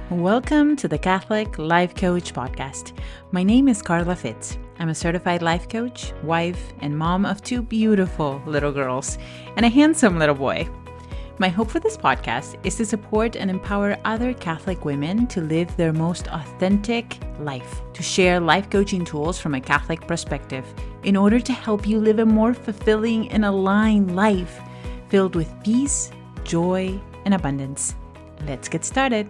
Welcome to the Catholic Life Coach Podcast. My name is Carla Fitz. I'm a certified life coach, wife, and mom of two beautiful little girls and a handsome little boy. My hope for this podcast is to support and empower other Catholic women to live their most authentic life, to share life coaching tools from a Catholic perspective in order to help you live a more fulfilling and aligned life filled with peace, joy, and abundance. Let's get started.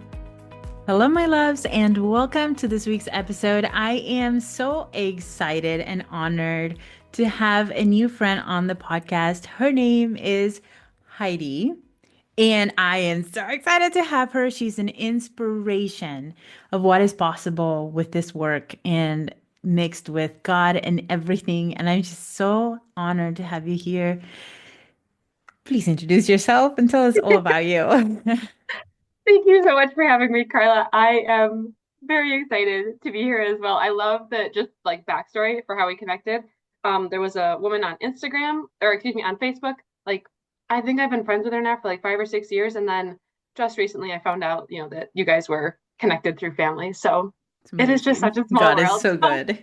Hello, my loves, and welcome to this week's episode. I am so excited and honored to have a new friend on the podcast. Her name is Heidi, and I am so excited to have her. She's an inspiration of what is possible with this work and mixed with God and everything. And I'm just so honored to have you here. Please introduce yourself and tell us all about you. Thank you so much for having me, Carla. I am very excited to be here as well. I love the just like backstory for how we connected. There was a woman on Instagram, or excuse me, on Facebook. Like, I think I've been friends with her now for like 5 or 6 years, and then just recently I found out, that you guys were connected through family. So It's it is just amazing. such a small God is world. so good.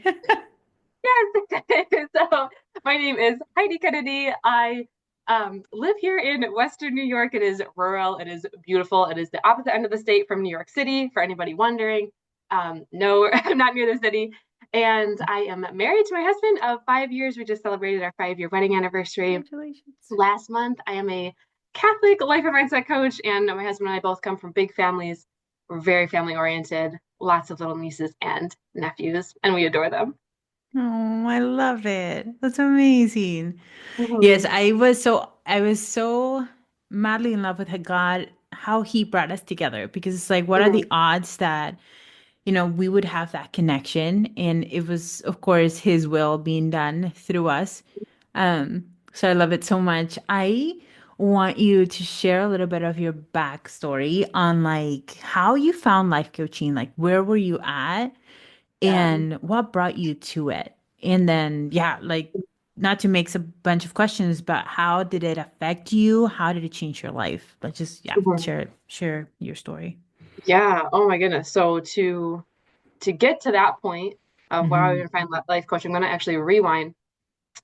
Yes. So my name is Heidi Kennedy. I live here in Western New York. It is rural. It is beautiful. It is the opposite end of the state from New York City, for anybody wondering. No, I'm not near the city. And I am married to my husband of 5 years. We just celebrated our 5-year wedding anniversary Congratulations. last month. I am a Catholic life and mindset coach, and my husband and I both come from big families. We're very family oriented, lots of little nieces and nephews, and we adore them. Oh, I love it. That's amazing. Yes, Mhm. I was so madly in love with God, how he brought us together because it's like what are the Mhm. odds that we would have that connection, and it was of course his will being done through us. So I love it so much. I want you to share a little bit of your backstory on like how you found life coaching, like where were you at Yeah. and what brought you to it? And then, yeah, like not to make a bunch of questions, but how did it affect you? How did it change your life? Like just, yeah, Mhm. share your story. Yeah. Oh my goodness. So to get to that point of where I Hmm. even find life coach, I'm going to actually rewind,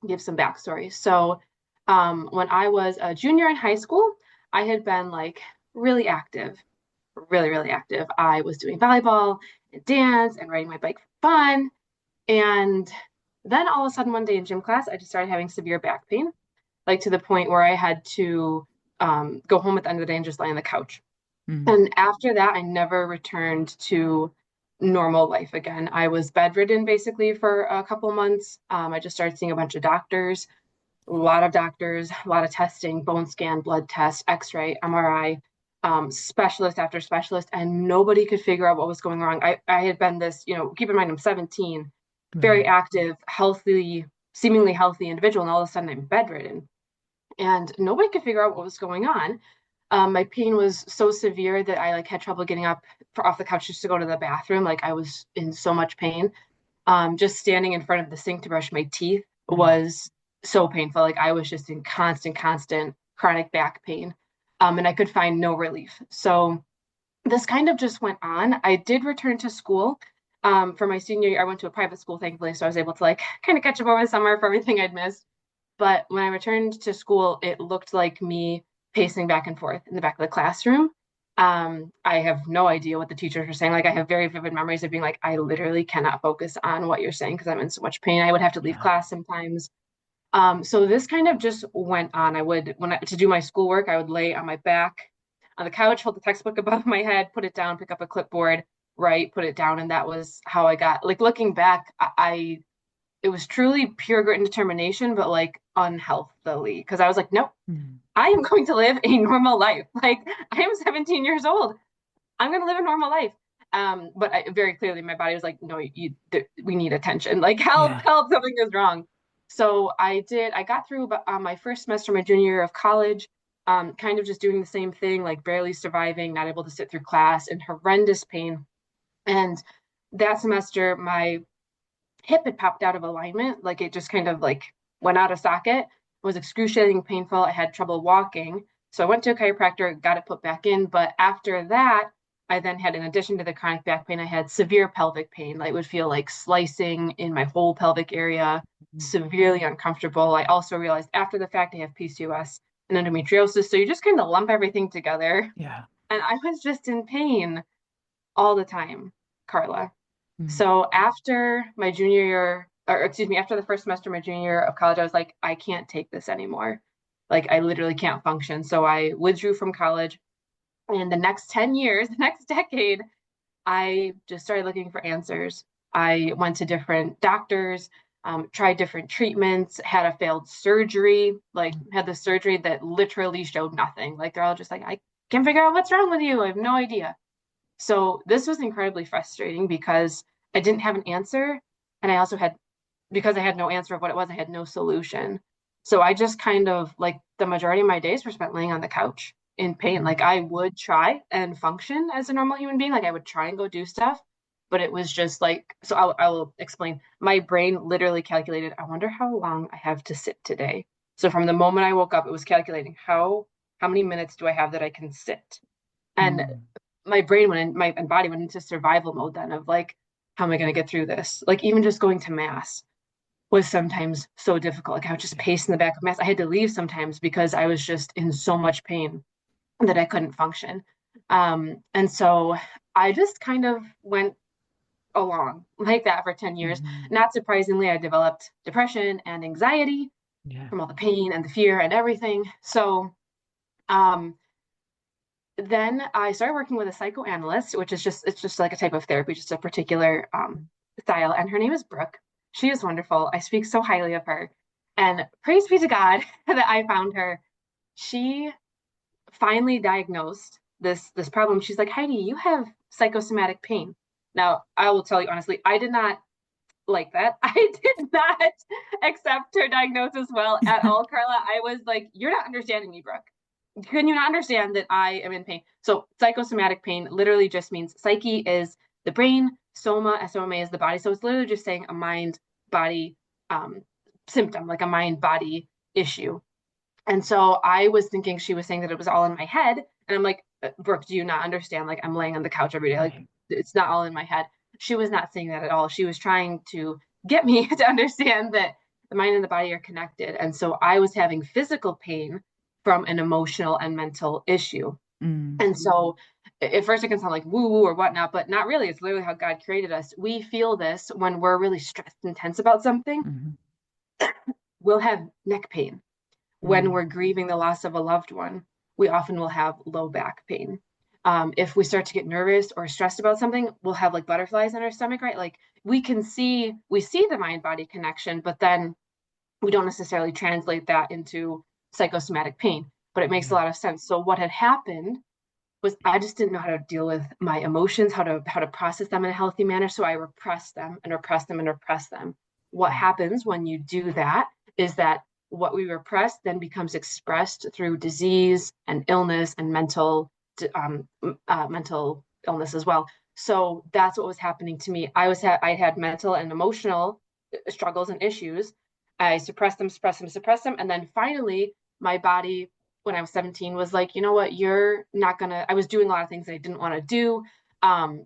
give some backstory. So, when I was a junior in high school, I had been like really active, really, really active. I was doing volleyball and dance and riding my bike for fun. And then all of a sudden, one day in gym class, I just started having severe back pain, like to the point where I had to go home at the end of the day and just lay on the couch. Hmm. And after that, I never returned to normal life again. I was bedridden basically for a couple months. I just started seeing a bunch of doctors, a lot of doctors, a lot of testing, bone scan, blood test, X-ray, MRI, specialist after specialist, and nobody could figure out what was going wrong. I had been this, keep in mind I'm 17, very Right. active, healthy, seemingly healthy individual, and all of a sudden I'm bedridden, and nobody could figure out what was going on. My pain was so severe that I like had trouble getting up off the couch just to go to the bathroom. Like I was in so much pain. Just standing in front of the sink to brush my teeth Hmm. was so painful. Like I was just in constant chronic back pain. And I could find no relief. So this kind of just went on. I did return to school. For my senior year, I went to a private school, thankfully, so I was able to like kind of catch up over the summer for everything I'd missed. But when I returned to school, it looked like me pacing back and forth in the back of the classroom. I have no idea what the teachers were saying. Like, I have very vivid memories of being like, I literally cannot focus on what you're saying because I'm in so much pain. I would have to leave Yeah. class sometimes. So this kind of just went on. To do my schoolwork, I would lay on my back on the couch, hold the textbook above my head, put it down, pick up a clipboard, write, put it down, and that was how I got. Like looking back, I it was truly pure grit and determination, but like unhealthily. Because I was like, nope, Hmm. I am going to live a normal life. Like I am 17 years old. I'm going to live a normal life. But very clearly, my body was like, no, we need attention. Like help, Yeah. help, something is wrong. So I did. I got through my first semester, my junior year of college, kind of just doing the same thing, like barely surviving, not able to sit through class, and horrendous pain. And that semester, my hip had popped out of alignment. Like it just kind of like went out of socket. It was excruciating painful. I had trouble walking. So I went to a chiropractor, got it put back in. But after that, I then had, in addition to the chronic back pain, I had severe pelvic pain. Like, it would feel like slicing in my whole pelvic area, Mhm. severely uncomfortable. I also realized after the fact I have PCOS and endometriosis. So you just kind of lump everything together. Yeah. And I was just in pain all the time, Carla. Mm. So after my junior year, or excuse me, after the first semester of my junior year of college, I was like, I can't take this anymore. Like, I literally can't function. So I withdrew from college. And the next 10 years, the next decade, I just started looking for answers. I went to different doctors, tried different treatments, had a failed surgery, like had the surgery that literally showed nothing. Like, they're all just like, I can't figure out what's wrong with you. I have no idea. So this was incredibly frustrating because I didn't have an answer. And I also had, because I had no answer of what it was, I had no solution. So I just kind of, like, the majority of my days were spent laying on the couch in pain. Mm. Like, I would try and function as a normal human being. Like, I would try and go do stuff, but it was just like, so I'll explain. My brain literally calculated, I wonder how long I have to sit today. So from the moment I woke up, it was calculating how many minutes do I have that I can sit. And Mm. my brain went in, my body went into survival mode then of like, how am I going to get through this? Like, even just going to mass was sometimes so difficult. Like, I would just Yeah. pace in the back of mass. I had to leave sometimes because I was just in so much pain that I couldn't function. And so I just kind of went along like that for 10 years. Mhm. Not surprisingly, I developed depression and anxiety Yeah. from all the pain and the fear and everything. So um, then I started working with a psychoanalyst, which is just, it's just like a type of therapy, just a particular style. And her name is Brooke. She is wonderful. I speak so highly of her. And praise be to God that I found her. She finally diagnosed this problem. She's like, Heidi, you have psychosomatic pain. Now, I will tell you honestly, I did not like that. I did not accept her diagnosis well at all, Carla. I was like, you're not understanding me, Brooke. Can you not understand that I am in pain? So psychosomatic pain literally just means psyche is the brain, soma, S-O-M-A is the body. So it's literally just saying a mind body um, symptom, like a mind body issue. And so I was thinking she was saying that it was all in my head. And I'm like, Brooke, do you not understand? Like, I'm laying on the couch every day. Like, Right. it's not all in my head. She was not saying that at all. She was trying to get me to understand that the mind and the body are connected. And so I was having physical pain from an emotional and mental issue. Mm. And so at first it can sound like woo woo or whatnot, but not really. It's literally how God created us. We feel this when we're really stressed and tense about something. Mhm. We'll have neck pain. When Mm. we're grieving the loss of a loved one, we often will have low back pain. If we start to get nervous or stressed about something, we'll have like butterflies in our stomach, right? Like, we see the mind body connection, but then we don't necessarily translate that into psychosomatic pain. But it makes a Yeah. lot of sense. So what had happened was I just didn't know how to deal with my emotions, how to process them in a healthy manner. So I repressed them and repressed them and repressed them. What Mm. happens when you do that is that what we repress then becomes expressed through disease and illness and mental illness as well. So that's what was happening to me. I had mental and emotional struggles and issues. I suppressed them, and then finally my body, when I was 17, was like, you know what, you're not gonna, I was doing a lot of things that I didn't want to do,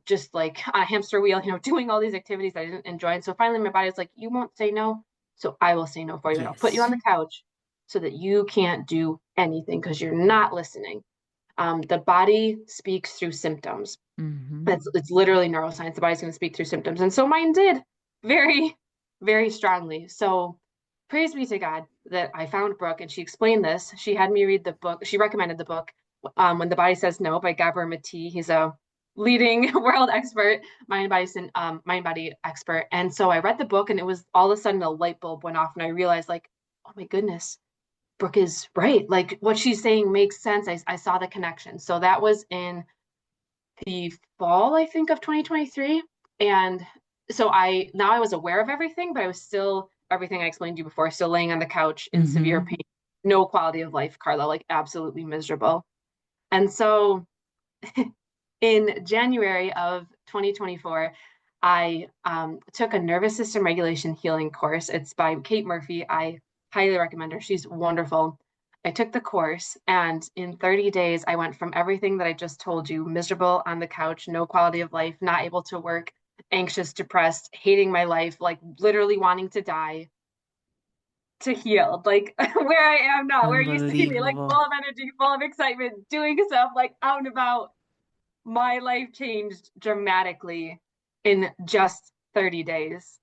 just like on a hamster wheel, doing all these activities that I didn't enjoy. And so finally my body was like, you won't say no, so I will say no for you, and I'll put you on Yes. the couch so that you can't do anything because you're not listening. The body speaks through symptoms. Mhm. It's literally neuroscience. The body's going to speak through symptoms. And so mine did very, very strongly. So praise be to God that I found Brooke and she explained this. She had me read the book. She recommended the book, When the Body Says No by Gabor Mate. He's a leading world expert, mind body expert. And so I read the book and it was all of a sudden a light bulb went off and I realized, like, oh my goodness, Brooke is right. Like, what she's saying makes sense. I saw the connection. So that was in the fall, I think, of 2023. And so I was aware of everything, but I was still everything I explained to you before, still laying on the couch in severe Mhm. pain, no quality of life, Carla, like absolutely miserable. And so in January of 2024, I took a nervous system regulation healing course. It's by Kate Murphy. I highly recommend her. She's wonderful. I took the course, and in 30 days, I went from everything that I just told you, miserable on the couch, no quality of life, not able to work, anxious, depressed, hating my life, like literally wanting to die, to healed, like where I am now, where you see me, like Unbelievable. full of energy, full of excitement, doing stuff like out and about. My life changed dramatically in just 30 days.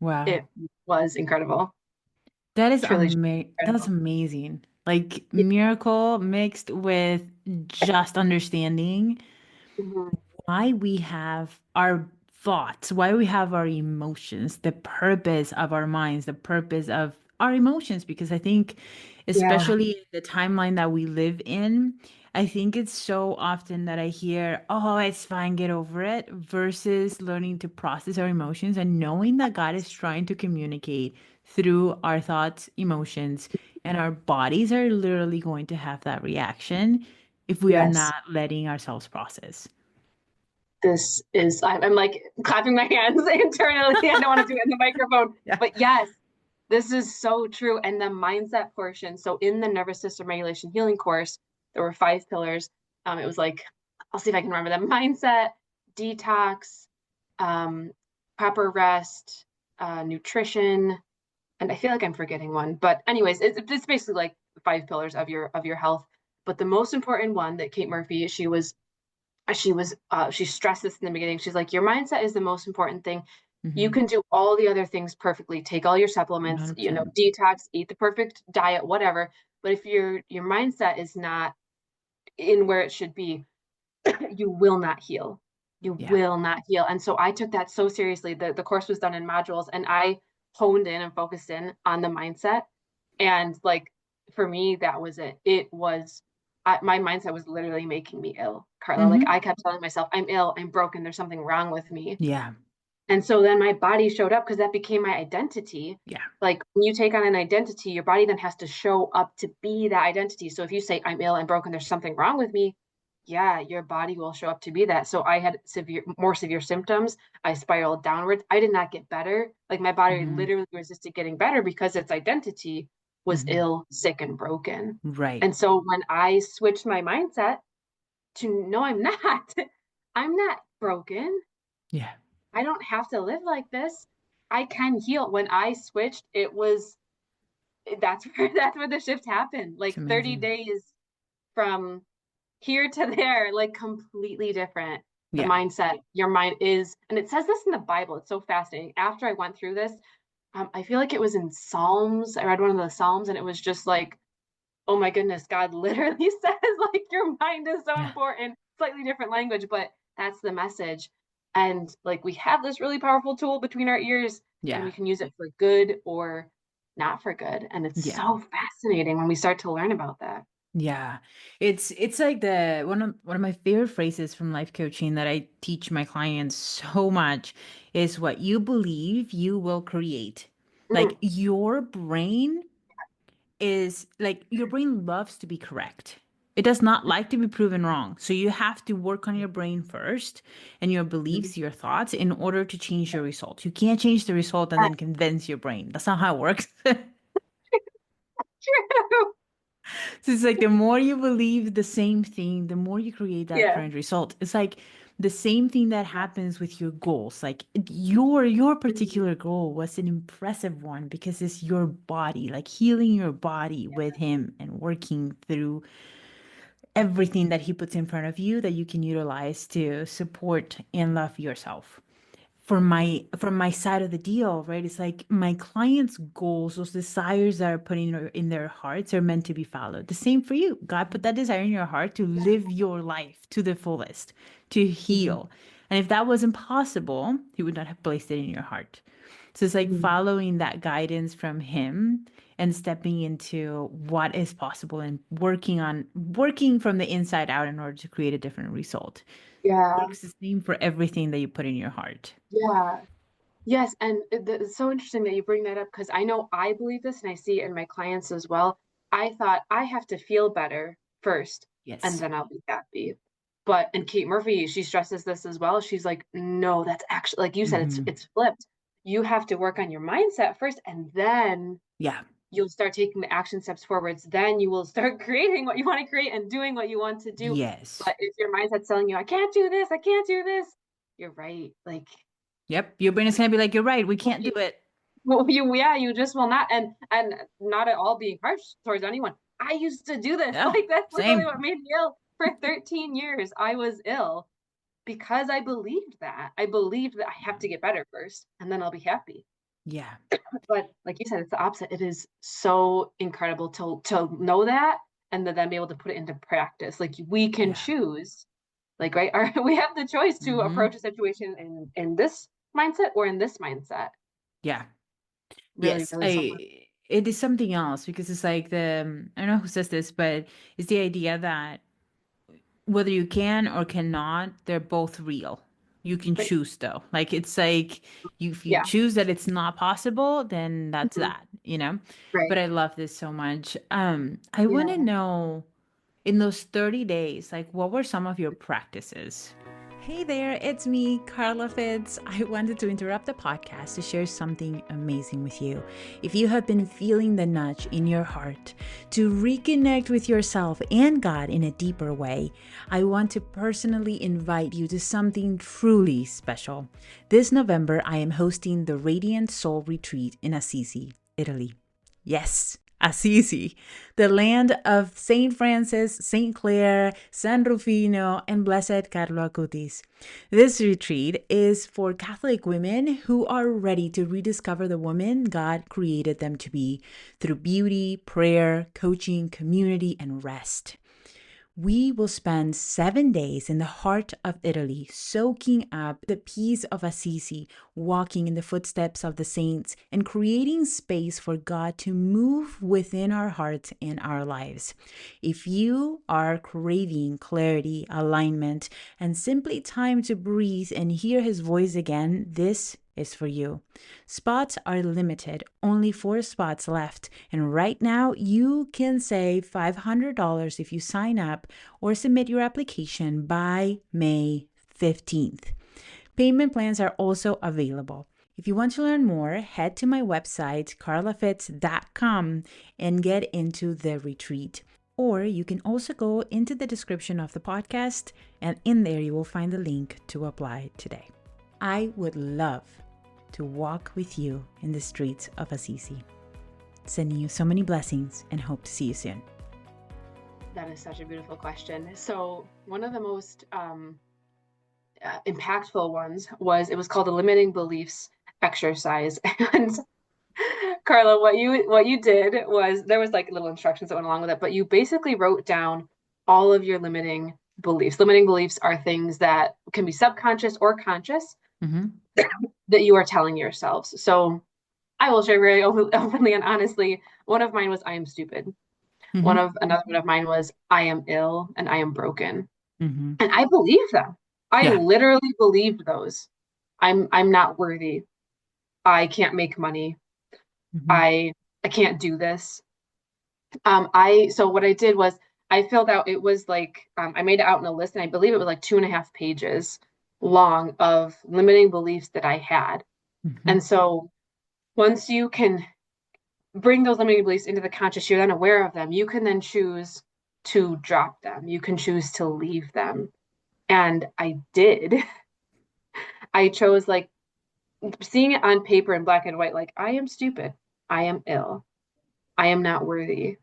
Wow. It was incredible. That is Truly that's incredible. amazing. Like miracle mixed with just understanding Mhm. why we have our thoughts, why we have our emotions, the purpose of our minds, the purpose of our emotions. Because I think, Yeah. especially in the timeline that we live in, I think it's so often that I hear, oh, it's fine, get over it, versus learning to process our emotions and knowing that God is trying to communicate through our thoughts, emotions, and our bodies are literally going to have that reaction if we are Yes. not letting ourselves process. This is, I'm like clapping my hands internally. I don't want to do it in the microphone, Yeah. but yes, this is so true. And the mindset portion. So in the nervous system regulation healing course, there were 5 pillars. It was like, I'll see if I can remember them: mindset, detox, um, proper rest, nutrition, and I feel like I'm forgetting one. But anyways, it's basically like 5 pillars of your health. But the most important one that Kate Murphy, she stressed this in the beginning. She's like, your mindset is the most important thing. You Hmm. can do all the other things perfectly, take all your supplements, 100%. detox, eat the perfect diet, whatever, but if your mindset is not in where it should be, you will not heal. You Yeah. will not heal. And so I took that so seriously. The course was done in modules, and I honed in and focused in on the mindset. And like for me, that was it. It was my mindset was literally making me ill, Carla. Like Hmm. I kept telling myself, I'm ill, I'm broken, there's something wrong with me. Yeah. And so then my body showed up because that became my identity. Yeah. Like when you take on an identity, your body then has to show up to be that identity. So if you say, I'm ill, I'm broken, there's something wrong with me, yeah, your body will show up to be that. So I had more severe symptoms. I spiraled downwards. I did not get better. Like my body Hmm. literally resisted getting better because its identity was Hmm. ill, sick, and broken. Right. And so when I switched my mindset to no, I'm not, I'm not broken. Yeah. I don't have to live like this. I can heal. When I switched, it was that's where that's where the shift happened. It's Like 30 amazing. days from here to there, like completely different. The Yeah. mindset, your mind is, and it says this in the Bible. It's so fascinating. After I went through this, I feel like it was in Psalms. I read one of the Psalms, and it was just like, oh my goodness, God literally says like your mind is so Yeah. important. Slightly different language, but that's the message. And like we have this really powerful tool between our ears, and Yeah. we can use it for good or not for good. And it's Yeah. so fascinating when we start to learn about that. Yeah. It's like the one of my favorite phrases from life coaching that I teach my clients so much is what you believe you will create. Mm, Like your brain is like your brain loves to be correct. It does not like to be proven wrong. So you have to work on your brain first and your mm. beliefs, your thoughts in order to change your result. You can't change the result and That's then convince your brain. That's not how it works. true. So it's like the more you believe the same thing, the more you create that Yeah. current result. It's like the same thing that happens with your goals. Like your Mm, particular goal was an impressive one because it's your body, like healing your body with him and working through everything that he puts in front of you that you can utilize to support and love yourself. From my side of the deal, right? It's like my clients' goals, those desires that are put in their hearts are meant to be followed. The same for you. God put that desire in your heart to live your life to the fullest, to mhm, heal. And if that wasn't possible, he would not have placed it in your heart. So it's like mhm. following that guidance from him and stepping into what is possible and working from the inside out in order to create a different result. Yeah. Works the same for everything that you put in your heart. Yeah. Yes, and it's so interesting that you bring that up because I know I believe this and I see it in my clients as well. I thought I have to feel better first and Yes. then I'll be happy. But and Kate Murphy, she stresses this as well. She's like, no, that's actually like you said, Hmm. it's flipped. You have to work on your mindset first and then Yeah. you'll start taking the action steps forwards. Then you will start creating what you want to create and doing what you want to do. Yes. But if your mindset's telling you, I can't do this, I can't do this, you're right. Like, Yep. Your brain is gonna be like, you're right, we can't do it. well, yeah, you just will not, and not at all being harsh towards anyone. I used to do this. Yeah. Like that's literally what Same. made me ill. For 13 years, I was ill because I believed that. I believed that I have to get better first, and then I'll be happy. Yeah. But like you said, it's the opposite. It is so incredible to know that and to then be able to put it into practice. Like we can Yeah. choose, like right, we have the choice to Mm-hmm. approach a situation in this mindset or in this mindset. Yeah. Really, Yes. really somewhat. It is something else because it's like I don't know who says this, but it's the idea that whether you can or cannot, they're both real. You can Right. choose though. Like it's like if you Yeah. choose that it's not possible, then that's Mhm. that, you know? But Right. I love this so much. I want to Yeah. know in those 30 days, like what were some of your practices? Hey there, it's me, Carla Fitz. I wanted to interrupt the podcast to share something amazing with you. If you have been feeling the nudge in your heart to reconnect with yourself and God in a deeper way, I want to personally invite you to something truly special. This November, I am hosting the Radiant Soul Retreat in Assisi, Italy. Yes, Assisi, the land of Saint Francis, Saint Clare, San Rufino, and Blessed Carlo Acutis. This retreat is for Catholic women who are ready to rediscover the woman God created them to be through beauty, prayer, coaching, community, and rest. We will spend 7 days in the heart of Italy, soaking up the peace of Assisi, walking in the footsteps of the saints, and creating space for God to move within our hearts and our lives. If you are craving clarity, alignment, and simply time to breathe and hear His voice again, this is for you. Spots are limited, only 4 spots left, and right now you can save $500 if you sign up or submit your application by May 15th. Payment plans are also available. If you want to learn more, head to my website, carlafitz.com, and get into the retreat. Or you can also go into the description of the podcast, and in there you will find the link to apply today. I would love to walk with you in the streets of Assisi. Sending you so many blessings and hope to see you soon. That is such a beautiful question. So one of the most impactful ones was called the limiting beliefs exercise. And Carla, what you did was there was like little instructions that went along with it, but you basically wrote down all of your limiting beliefs. Limiting beliefs are things that can be subconscious or conscious Mm-hmm. that you are telling yourselves. So I will share very openly and honestly. One of mine was I am stupid. Mm-hmm. Another one of mine was I am ill and I am broken. Mm-hmm. And I believed them. I Yeah. literally believed those. I'm not worthy. I can't make money. Mm-hmm. I can't do this. I so what I did was I filled out it was like I made it out in a list and I believe it was like 2.5 pages long of limiting beliefs that I had. Mm-hmm. And so once you can bring those limiting beliefs into the conscious, you're then aware of them, you can then choose to drop them. You can choose to leave them. And I did. I chose like seeing it on paper in black and white, like I am stupid. I am ill. I am not worthy.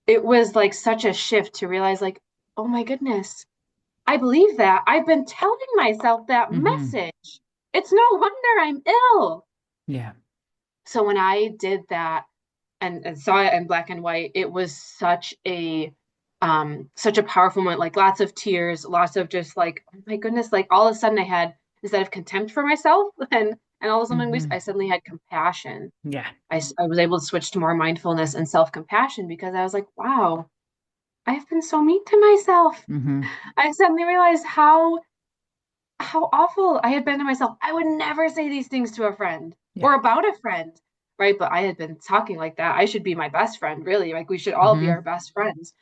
It was like such a shift to realize, like, oh my goodness, I believe that. I've been telling myself that Mm-hmm. message. It's no wonder I'm ill. Yeah. So when I did that and saw it in black and white, it was such a powerful moment, like lots of tears, lots of just like, oh my goodness, like all of a sudden I had instead of contempt for myself and all of a sudden Mm-hmm. I suddenly had compassion. Yeah. I was able to switch to more mindfulness and self-compassion because I was like, wow, I've been so mean to myself. Mm-hmm. I suddenly realized how awful I had been to myself. I would never say these things to a friend Yeah. or about a friend, right? But I had been talking like that. I should be my best friend, really. Like we should all be Mm-hmm. our best friends,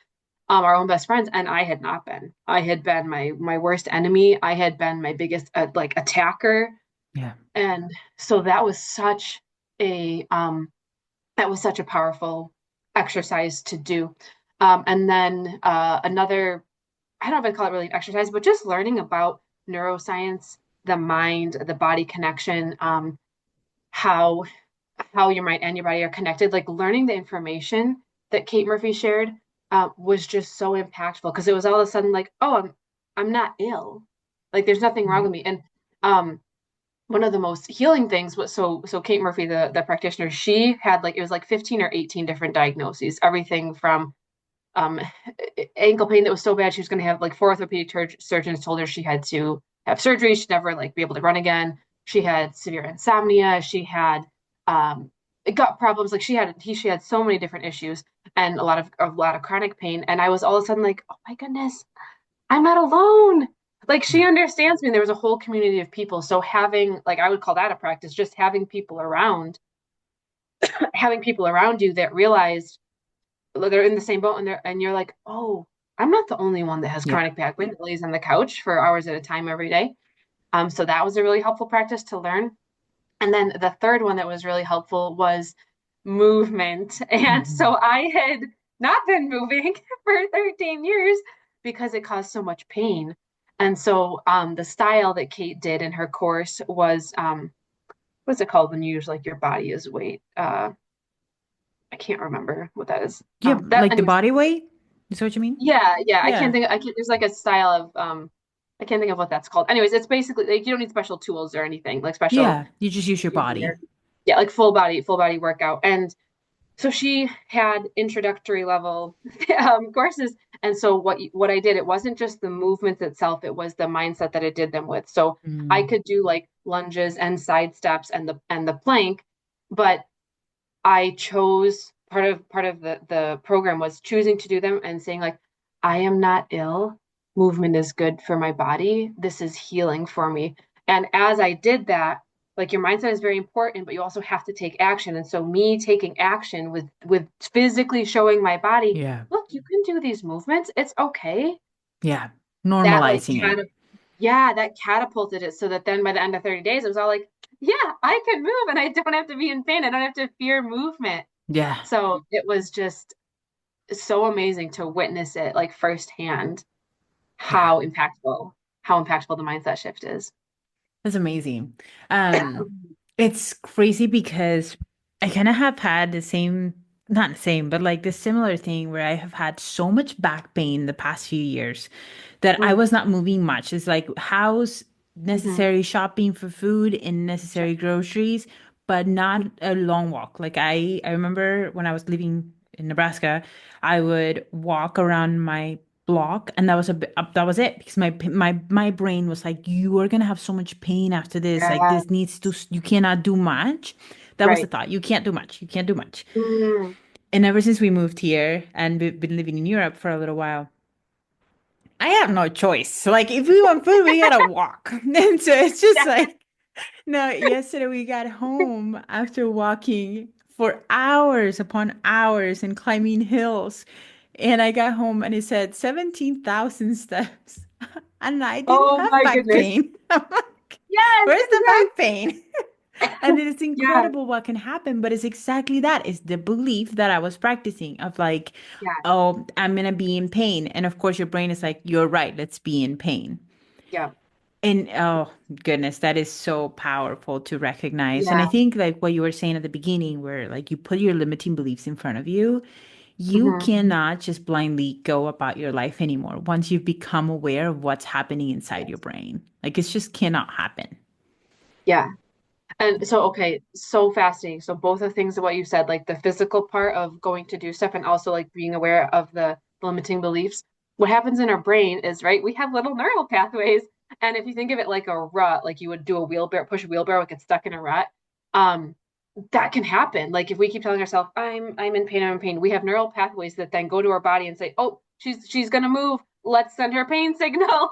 our own best friends. And I had not been. I had been my worst enemy. I had been my biggest like attacker. Yeah. And so that was such a that was such a powerful exercise to do. And then another, I don't know if I call it really an exercise, but just learning about neuroscience, the mind, the body connection, how your mind and your body are connected. Like learning the information that Kate Murphy shared was just so impactful because it was all of a sudden like, oh, I'm not ill. Like there's nothing wrong Right. with me. And um, one of the most healing things was so Kate Murphy, the practitioner, she had like it was like 15 or 18 different diagnoses, everything from um, ankle pain that was so bad she was going to have like four orthopedic surgeons told her she had to have surgery. She'd never like be able to run again. She had severe insomnia. She had um, gut problems. Like she had so many different issues and a lot of chronic pain. And I was all of a sudden like, oh my goodness, I'm not alone. Like she Yeah. understands me. And there was a whole community of people. So having like I would call that a practice, just having people around you that realized they're in the same boat and you're like, oh, I'm not the only one that has Yeah. chronic back pain that lays on the couch for hours at a time every day. So that was a really helpful practice to learn. And then the third one that was really helpful was movement. And so Mhm. I had not been moving for 13 years because it caused so much pain. And so the style that Kate did in her course was what's it called when you use like your body as weight? I can't remember what that is. Yeah, That like the anyways, body weight? Is that what you mean? yeah, Yeah. I can't there's like a style of I can't think of what that's called. Anyways, it's basically like you don't need special tools or anything, like special Yeah. You just use your body. gear. Yeah, like full body workout. And so she had introductory level courses. And so what I did, it wasn't just the movements itself, it was the mindset that I did them with. So I Mm. could do like lunges and side steps and the plank, but I chose part of the program was choosing to do them and saying like, I am not ill. Movement is good for my body. This is healing for me. And as I did that, like your mindset is very important, but you also have to take action. And so me taking action with physically showing my body, Yeah. look, you can do these movements. It's okay. Yeah. That like Normalizing it. kind of yeah, that catapulted it so that then by the end of 30 days, it was all like, yeah, I can move and I don't have to be in pain. I don't have to fear movement. Yeah. So it was just so amazing to witness it like firsthand Yeah. how impactful the mindset shift is. That's amazing. It's crazy because I kind of have had the same, not the same, but like the similar thing where I have had so much back pain the past few years that I Mm, was not moving much. It's like house mhm. necessary shopping for food and Sure. necessary groceries, but not a long walk. Like I remember when I was living in Nebraska, I would walk around my block and that was that was it because my brain was like you are gonna have so much pain after this, like Yeah, this needs to, you cannot do much. That was the right. thought, you can't do much, you can't do much. Mm, And ever since we moved here and we've been living in Europe for a little while, I have no choice. Like if we want food, we gotta walk. And so it's just yeah. like, no, yesterday we got home after walking for hours upon hours and climbing hills. And I got home and it said 17,000 steps. And I didn't Oh have my back goodness. pain. I'm like, Yes, where's the yes. back pain? And it's Yeah, incredible what can happen, but it's exactly that. It's the belief that I was practicing of like, yeah, oh, I'm gonna be in pain. And of course, your brain is like, you're right, let's be in pain. yeah, And oh goodness, that is so powerful to recognize. And I yeah. think like what you were saying at the beginning, where like you put your limiting beliefs in front of you, you Hmm. cannot just blindly go about your life anymore once you've become aware of what's happening inside your Yes. brain. Like it's just cannot happen. Yeah. And so, okay, so fascinating. So both of the things of what you said, like the physical part of going to do stuff and also like being aware of the limiting beliefs. What happens in our brain is, right, we have little neural pathways. And if you think of it like a rut, like you would do a wheelbarrow, push a wheelbarrow, it gets stuck in a rut. Um, that can happen. Like if we keep telling ourselves, I'm in pain, I'm in pain, we have neural pathways that then go to our body and say, oh, she's gonna move. Let's send her pain signals.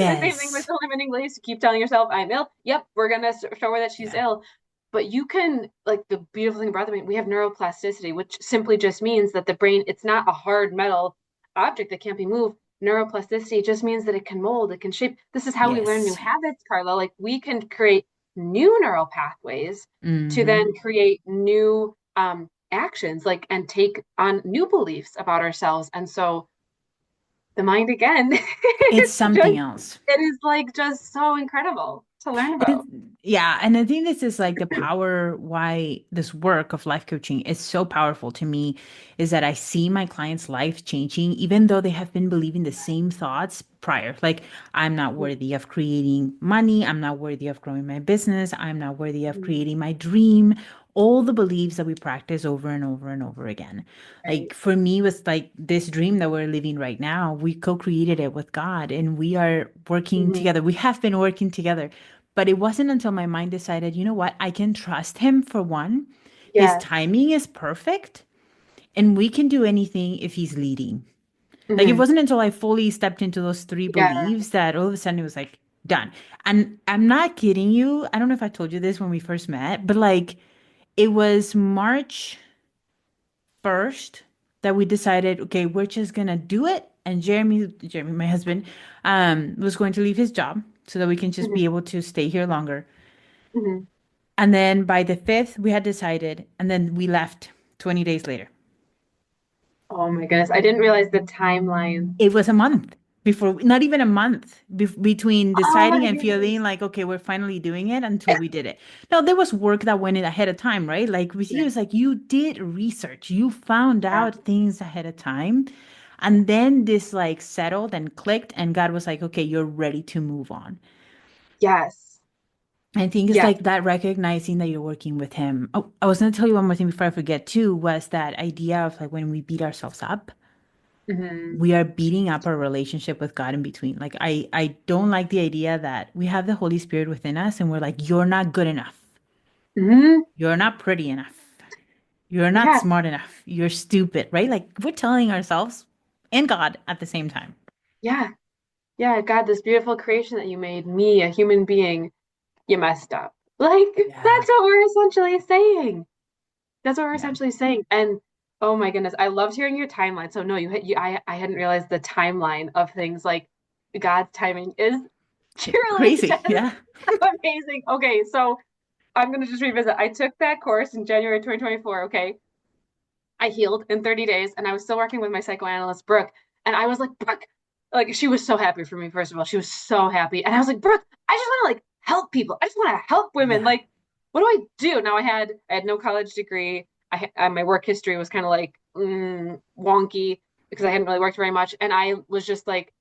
The same thing with Yes. the limiting beliefs. You keep telling yourself, I'm ill. Yep, we're gonna show her that she's Yeah. ill. But you can, like the beautiful thing about the brain, we have neuroplasticity, which simply just means that the brain, it's not a hard metal object that can't be moved. Neuroplasticity just means that it can mold, it can shape. This is how we learn new Yes. habits, Carla. Like we can create new neural pathways to then Mm-hmm. create new actions, like, and take on new beliefs about ourselves. And so the mind again, It's it's just, something else. it is like just so incredible to learn And about. yeah, and I think this is like the power why this work of life coaching is so powerful to me is that I see my clients' life changing, even though they have been believing the same thoughts prior. Like, I'm not worthy of creating money. I'm not worthy of growing my business. I'm not worthy of Mhm. creating my dream. All the beliefs that we practice over and over and over again. Right. Like, for me, was like this dream that we're living right now. We co-created it with God and we are working Mhm. together. We have been working together. But it wasn't until my mind decided, you know what, I can trust him for one. His Yes. timing is perfect, and we can do anything if he's leading. Like, it Hmm. wasn't until I fully stepped into those three Yeah. beliefs that all of a sudden it was like, done. And I'm not kidding you. I don't know if I told you this when we first met, but like, it was March 1st that we decided, okay, we're just gonna do it. And Jeremy, my husband, was going to leave his job so that we can just Hmm. be able to stay here longer. Hmm. And then by the 5th, we had decided, and then we left 20 days later. Oh my goodness. I didn't realize the timeline. It was a month before, not even a month between Oh deciding my and goodness. feeling like, okay, we're finally doing it until we did it. Now, there was work that went in ahead of time, right? Like with you, Yeah. it's like you did research, you found Yeah. out things ahead of time. And then this like settled and clicked, and God was like, okay, you're ready to move on. Yes. I think it's Yes. like that recognizing that you're working with him. Oh, I was going to tell you one more thing before I forget too, was that idea of like when we beat ourselves up, Hmm. we are beating up our relationship with God in between. Like I don't like the idea that we have the Holy Spirit within us and we're like, you're not good enough. Hmm. You're not pretty enough. You're not Yes. smart enough. You're stupid, right? Like we're telling ourselves and God at the same time. Yeah. Yeah. God, this beautiful creation that you made, me, a human being, you messed up. Like, Yeah. that's what we're essentially saying. That's what we're Yeah. essentially saying. And oh my goodness, I loved hearing your timeline. So no, I hadn't realized the timeline of things. Like, God's timing is truly Crazy. just Yeah. amazing. Okay, so I'm gonna just revisit. I took that course in January 2024. Okay, I healed in 30 days, and I was still working with my psychoanalyst Brooke. And I was like, Brooke, like, she was so happy for me. First of all, she was so happy, and I was like, Brooke, I just want to like help people. I just want to help women. Yeah. Like, what do I do now? I had no college degree. My work history was kind of like wonky because I hadn't really worked very much, and I was just like,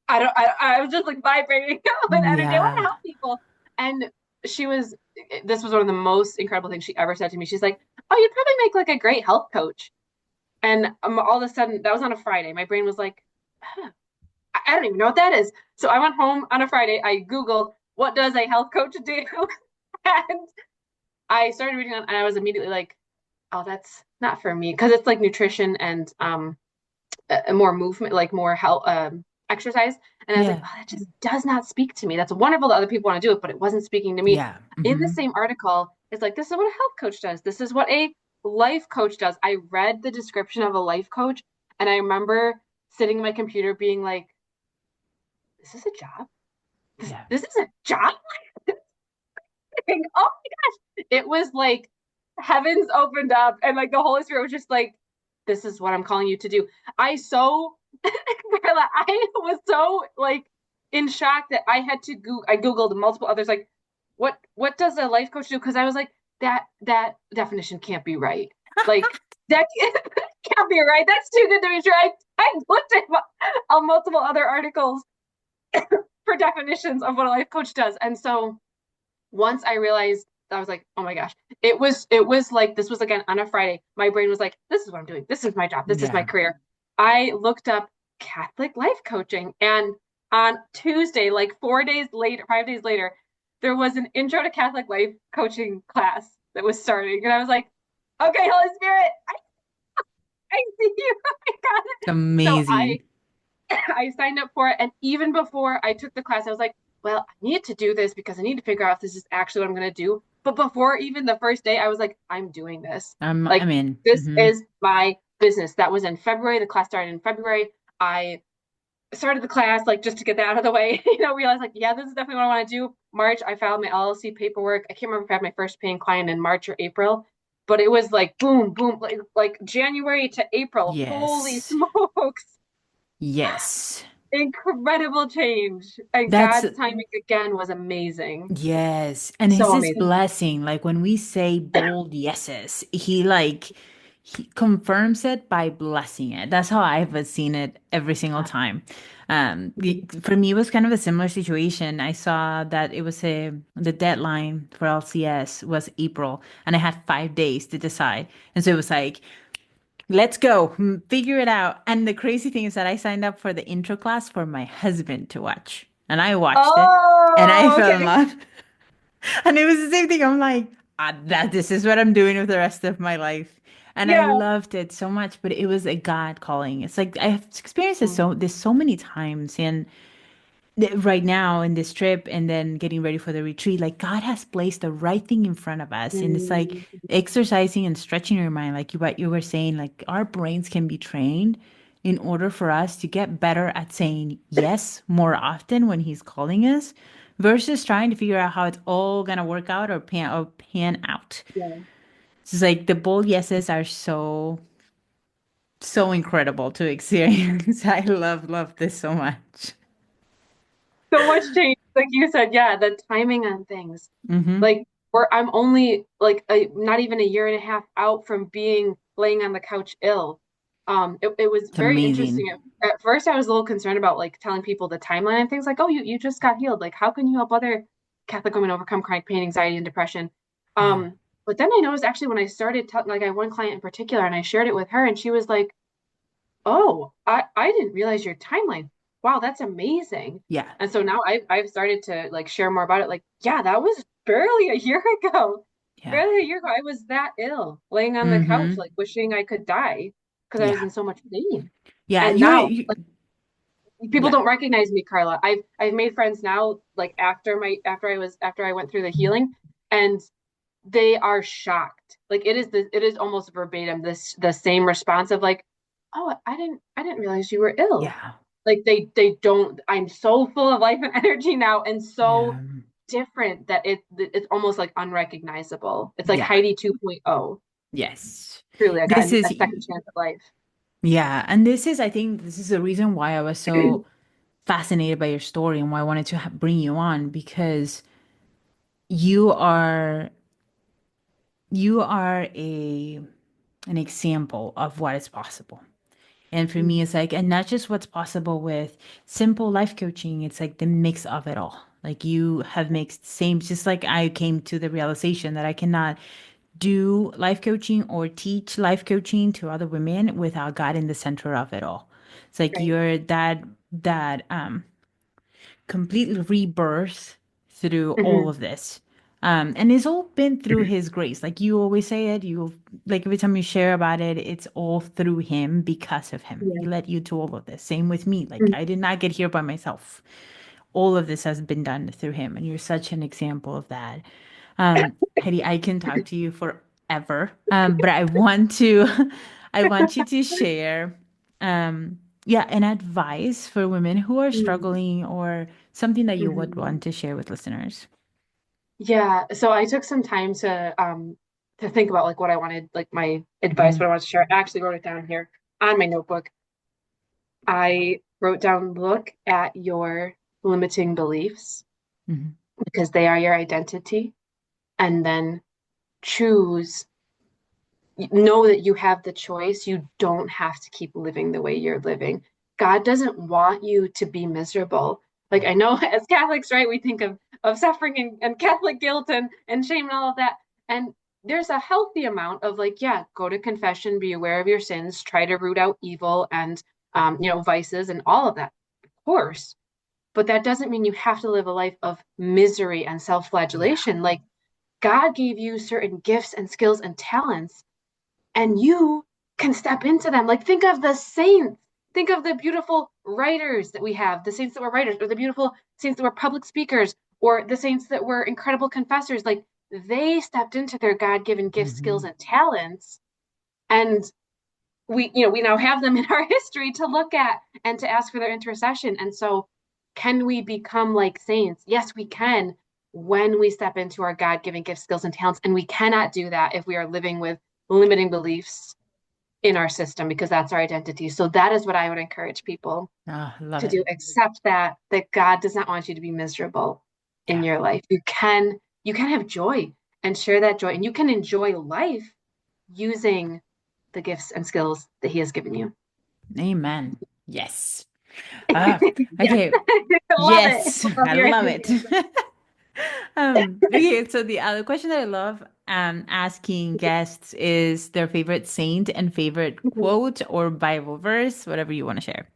I was just like vibrating with energy. I want to Yeah. help people. And she was, this was one of the most incredible things she ever said to me. She's like, oh, you'd probably make like a great health coach. And all of a sudden, that was on a Friday. My brain was like, huh, I don't even know what that is. So I went home on a Friday. I Googled, what does a health coach do? And I started reading on, and I was immediately like, oh, that's not for me. Because it's like nutrition and a more movement, like more health, exercise. And I was like, Yeah. oh, that just does not speak to me. That's wonderful that other people want to do it, but it wasn't speaking to me. Yeah. In the Hmm. same article, it's like, this is what a health coach does. This is what a life coach does. I read the description of a life coach, and I remember sitting at my computer being like, this is a job. This, Yeah. this is a job. Oh my gosh. It was like heavens opened up, and like the Holy Spirit was just like, this is what I'm calling you to do. I so Carla, I was so like in shock that I Googled multiple others like what does a life coach do? Because I was like, that definition can't be right. Like that can't be right. That's too good to be true. I looked at multiple other articles for definitions of what a life coach does. And so once I realized, I was like, oh my gosh, it was like, this was again on a Friday. My brain was like, this is what I'm doing. This is my job. This is my Yeah. career. I looked up Catholic life coaching, and on Tuesday, like 4 days later, 5 days later, there was an intro to Catholic life coaching class that was starting. And I was like, okay, Holy Spirit, I see you. I got It's it. So amazing. I signed up for it. And even before I took the class, I was like, well, I need to do this because I need to figure out if this is actually what I'm going to do. But before even the first day, I was like, I'm doing this. I'm Like, in. this Hmm. is my business. That was in February. The class started in February. I started the class, like, just to get that out of the way, realized, like, yeah, this is definitely what I want to do. March, I filed my LLC paperwork. I can't remember if I had my first paying client in March or April. but it was like boom, boom, like January to April. Holy Yes. smokes. Yes. Incredible change. And That's God's timing again was amazing. yes. And it's So this amazing. blessing. Like when we say bold yeses, he confirms it by blessing it. That's how I've seen it every single time. For me, it was kind of a similar situation. I saw that it was the deadline for LCS was April, and I had 5 days to decide. And so it was like, let's go, figure it out. And the crazy thing is that I signed up for the intro class for my husband to watch, and I watched it, and I Oh, fell in okay. love. And it was the same thing. I'm like, that this is what I'm doing with the rest of my life. And I Yeah. loved it so much, but it was a God calling. It's like I've experienced Mm, this so many times, and right now in this trip and then getting ready for the retreat, like God has placed the right thing in front of us. And it's like mm, exercising and stretching your mind, like what you were saying, like our brains can be trained in order for us to get better at saying yes more often when He's calling us versus trying to figure out how it's all gonna work out or pan out. yeah. It's just like the bold yeses are so incredible to experience. I love this so much. So much change. Like you said, yeah, the timing on things. Mm-hmm. Like where I'm only like not even a year and a half out from being laying on the couch ill. It was It's very amazing. interesting. At first, I was a little concerned about like telling people the timeline and things like, oh, you just got healed. Like, how can you help other Catholic women overcome chronic pain, anxiety, and depression? Yeah. But then I noticed actually when I started like I had one client in particular and I shared it with her and she was like, oh, I didn't realize your timeline. Wow, that's amazing. Yeah. And so now I've started to like share more about it. Like, yeah, that was barely a year ago. Yeah. Barely a year ago, I was that ill, laying on the couch, Mm-hmm. like wishing I could die because I was Yeah. in so much pain. Yeah. And You were, now, you, like, people yeah. don't recognize me, Carla. I've made friends now, like after I went through the healing, and they are shocked. Like it is almost verbatim the same response of like, oh, I didn't realize you were ill. Yeah. Like they don't. I'm so full of life and energy now, and so Yeah. different that it's almost like unrecognizable. It's like Yeah. Heidi 2.0. Yes. Truly, I got This is, a second chance at life. yeah. And I think this is the reason why I was so fascinated by your story and why I wanted to bring you on because you are, you are an example of what is possible. And for me, Mm, it's like, and not just what's possible with simple life coaching, it's like the mix of it all. Like you have mixed same, just like I came to the realization that I cannot do life coaching or teach life coaching to other women without God in the center of it all. It's like right. you're that complete rebirth through all Hmm. of this. And it's all been through his grace. Like you always say it, you like every time you share about it, it's all through him because of him. He Yeah. led you to all of this. Same with me. Like Mm. I did not get here by myself. All of this has been done through him. And you're such an example of that. Heidi, I can talk to you forever. But I want to I want you to share yeah, an advice for women who are Mm. struggling or something that you would Mhm. want to share with listeners. Yeah, so I took some time to think about like what I wanted, like my advice, Hmm. what I wanted to share. I actually wrote it down here on my notebook. I wrote down, look at your limiting beliefs Hmm. because they are your identity, and then choose, know that you have the choice. You don't have to keep living the way you're living. God doesn't want you to be miserable. Like Yeah. I know as Catholics, right, we think of suffering and Catholic guilt and shame and all of that. And there's a healthy amount of like, yeah, go to confession, be aware of your sins, try to root out evil and vices and all of that, of course. But that doesn't mean you have to live a life of misery and Yeah. self-flagellation. Like God gave you certain gifts and skills and talents and you can step into them. Like think of the saints. Think of the beautiful writers that we have, the saints that were writers, or the beautiful saints that were public speakers, or the saints that were incredible confessors. Like they stepped into their God-given gifts, skills, Hmm. and talents. And we now have them in our history to look at and to ask for their intercession. And so can we become like saints? Yes, we can when we step into our God-given gifts, skills, and talents. And we cannot do that if we are living with limiting beliefs in our system, because that's our identity. So that is what I would encourage people Oh, love to it. do. Accept that God does not want you to be miserable in Yeah. your life. You can have joy and share that joy, and you can enjoy life using the gifts and skills that He has given you. Amen. Yes. Ah, Yes, okay. love it. Yes, Love I your love it. enthusiasm. Okay, so the other question that I love asking guests is their favorite saint and favorite quote or Bible verse, whatever you want to share.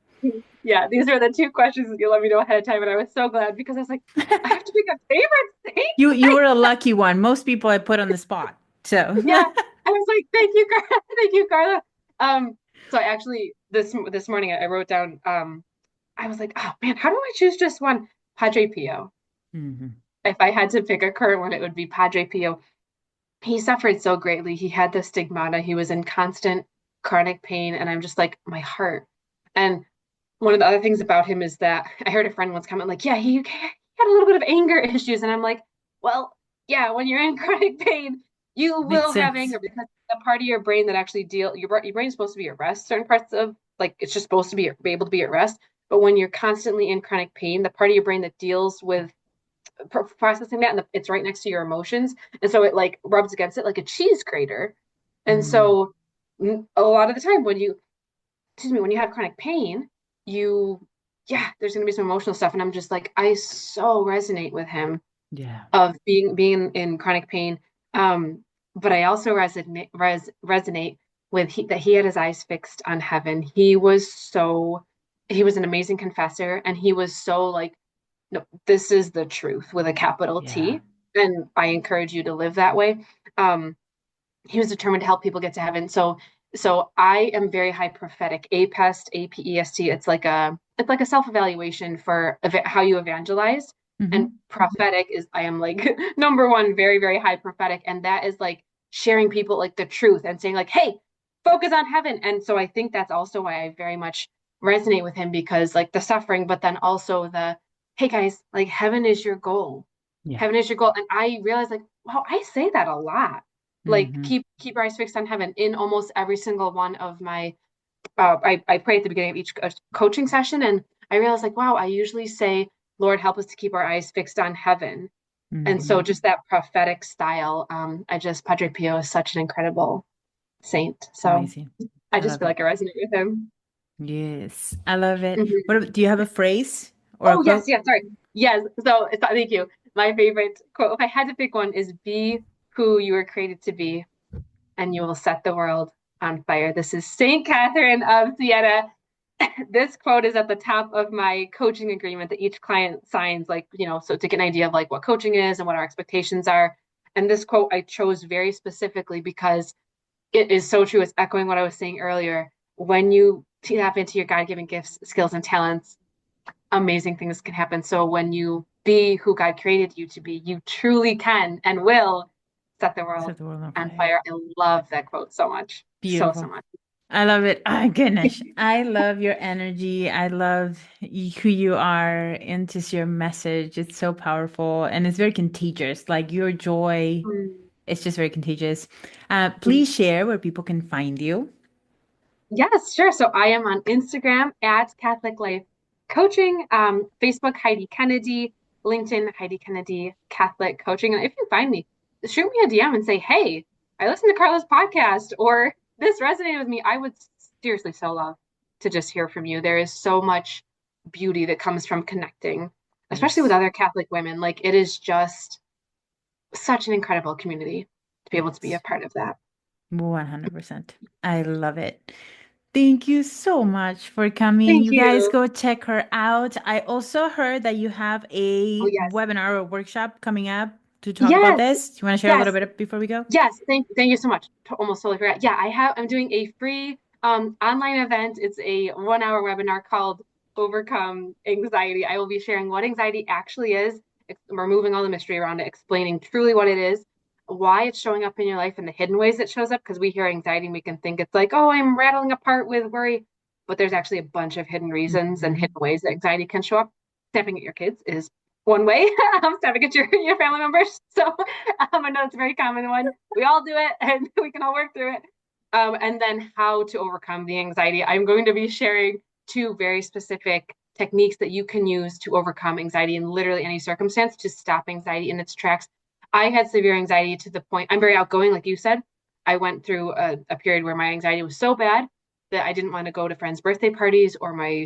Yeah, these are the two questions that you let me know ahead of time, and I was so glad because I was like, I have to pick a favorite thing. You were a lucky one. Most people I put on the spot. So Yeah, I was like, thank you, Carla. Thank you, Carla. Um, so I actually this morning I wrote down. I was like, oh man, how do I choose just one? Padre Pio. Mhm. If I had to pick a current one, it would be Padre Pio. He suffered so greatly. He had the stigmata. He was in constant chronic pain, and I'm just like, my heart. And one of the other things about him is that I heard a friend once comment like, yeah, he had a little bit of anger issues. And I'm like, well, yeah, when you're in chronic pain, you Makes will have sense. anger because the part of your brain that actually your brain is supposed to be at rest. Certain parts of like it's just supposed to be able to be at rest. But when you're constantly in chronic pain, the part of your brain that deals with processing that, and it's right next to your emotions, and so it like rubs against it like a cheese grater. And Mm, so a lot of the time when you excuse me, when you have chronic pain, you, yeah, there's going to be some emotional stuff. And I'm just like, I so resonate with him yeah. of being in chronic pain. Um, but I also resonate with that he had his eyes fixed on heaven. He was an amazing confessor, and he was so like, no, this is the truth with a capital Yeah. T. And I encourage you to live that way. Um, he was determined to help people get to heaven. So I am very high prophetic. APEST, APEST. It's like a self-evaluation for how you evangelize. And Hmm. prophetic is I am like number one, very, very high prophetic. And that is like sharing people like the truth and saying like, hey, focus on heaven. And so I think that's also why I very much resonate with him, because like the suffering, but then also the, hey guys, like heaven is your goal. Yeah. Heaven is your goal. And I realized like, wow, I say that a lot, like Hmm. keep your eyes fixed on heaven in almost every single one of my I pray at the beginning of each coaching session, and I realized like, wow, I usually say, Lord, help us to keep our eyes fixed on heaven. And Hmm. so just that prophetic style, I just Padre Pio is such an incredible saint, so Amazing. I I just love feel it. like I resonate with him. Yes, I love it. Mhm. Do you have a phrase or a Oh yes, quote? yes, sorry, yes, so thank you. My favorite quote, if I had to pick one, is be who you were created to be, and you will set the world on fire. This is St. Catherine of Siena. This quote is at the top of my coaching agreement that each client signs, like, so to get an idea of like what coaching is and what our expectations are. And this quote I chose very specifically because it is so true. It's echoing what I was saying earlier. When you tap into your God-given gifts, skills, and talents, amazing things can happen. So when you be who God created you to be, you truly can and will set the world Set the world on on fire. fire. I love that quote so much. So, so Beautiful. much. I love it. Oh, goodness. I love your energy. I love who you are and just your message. It's so powerful and it's very contagious. Like your joy, it's just very contagious. Please share where people can find you. Yes, sure. So I am on Instagram at Catholic Life Coaching, Facebook Heidi Kennedy, LinkedIn Heidi Kennedy Catholic Coaching. And if you find me, shoot me a DM and say, "Hey, I listened to Carla's podcast," or "This resonated with me." I would seriously so love to just hear from you. There is so much beauty that comes from connecting, especially with Yes. other Catholic women. Like it is just such an incredible community to be able to be a Yes. part of that. 100%. I love it. Thank you so much for coming. Thank You guys you. go check her out. I also heard that you have Oh, a yes. webinar or workshop coming up to talk about Yes. this. You want to share a little Yes. bit before we go? Yes, thank you so much. Almost totally forgot. Yeah, I'm doing a free online event. It's a 1 hour webinar called Overcome Anxiety. I will be sharing what anxiety actually is, removing all the mystery around it, explaining truly what it is, why it's showing up in your life, and the hidden ways it shows up. Because we hear anxiety and we can think it's like, oh, I'm rattling apart with worry, but there's actually a bunch of hidden reasons and Mhm. hidden ways that anxiety can show up. Snapping at your kids is one way to advocate your family members. So I know it's a very common one. We all do it and we can all work through it. And then how to overcome the anxiety. I'm going to be sharing 2 very specific techniques that you can use to overcome anxiety in literally any circumstance to stop anxiety in its tracks. I had severe anxiety to the point, I'm very outgoing, like you said. I went through a period where my anxiety was so bad that I didn't want to go to friends' birthday parties or my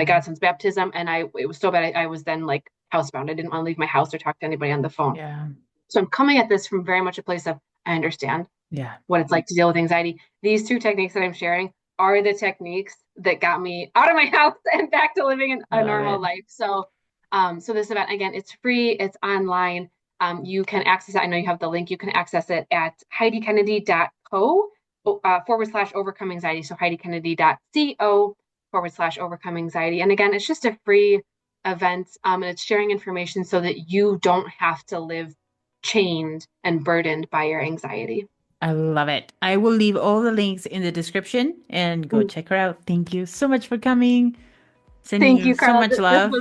godson's baptism. And it was so bad. I was then like housebound. I didn't want to leave my house or talk to anybody on the phone. Yeah. So I'm coming at this from very much a place of, I understand what it's like to deal with anxiety. These 2 techniques that I'm sharing are the techniques that got me out of my house and back to living a normal life. So, so this event, again, it's free, it's online. You can access it. I know you have the link. You can access it at heidikennedy.co /overcome anxiety. So heidikennedy.co /overcome anxiety. And again, it's just a free event. And it's sharing information so that you don't have to live chained and burdened by your anxiety. I love it. I will leave all the links in the description and go check her out. Thank you so much for coming. Sending Thank you, so Carla. much love.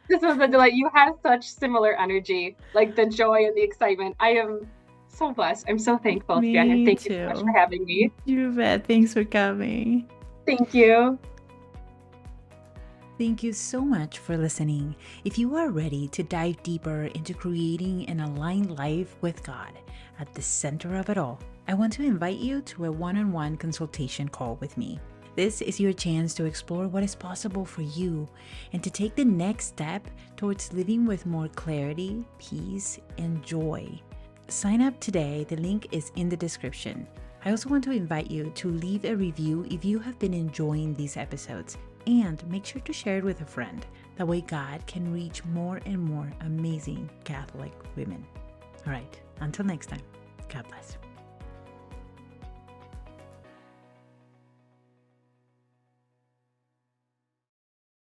This was a delight. You have such similar energy, like the joy and the excitement. I am so blessed. I'm so thankful to be on here. Thank you so much for having me. You bet. Thanks for coming. Thank you. Thank you so much for listening. If you are ready to dive deeper into creating an aligned life with God at the center of it all, I want to invite you to a one-on-one consultation call with me. This is your chance to explore what is possible for you and to take the next step towards living with more clarity, peace, and joy. Sign up today. The link is in the description. I also want to invite you to leave a review if you have been enjoying these episodes, and make sure to share it with a friend. That way God can reach more and more amazing Catholic women. All right, until next time, God bless.